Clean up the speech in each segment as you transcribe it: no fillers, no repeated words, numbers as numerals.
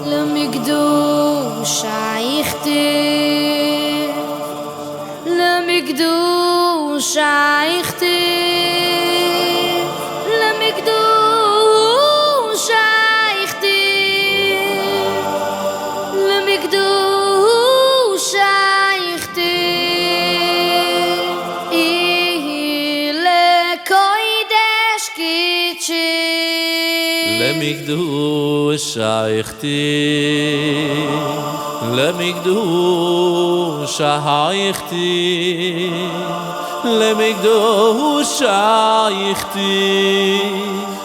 למקדוש היכתב, למקדוש היכתב, למקדוש היכתב, למקדוש היכתב, לקודש קידשי, למקדוש היכתב, למקדוש היכתב, למקדוש היכתב,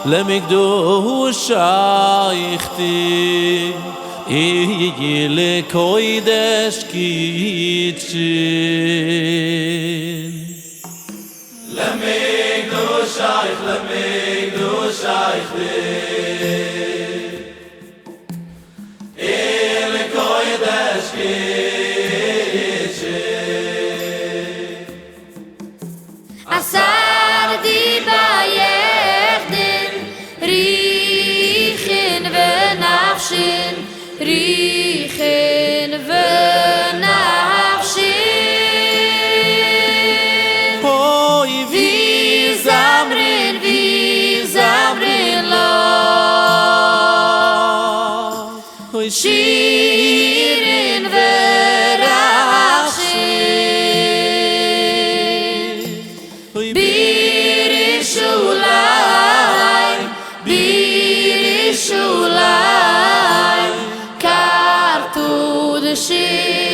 למקדוש היכתב, לקודש קידשי. למקדוש היכתב, למקדוש היכתב, לקודש קידשי. אסרתי ביחדן, ריחן ונפשן, ריחן ונפשן. אוי ויזמרן, ויזמרן לו, אוי שירן ורחשן. אוי בירושלים, בירושלים, כרתו דשא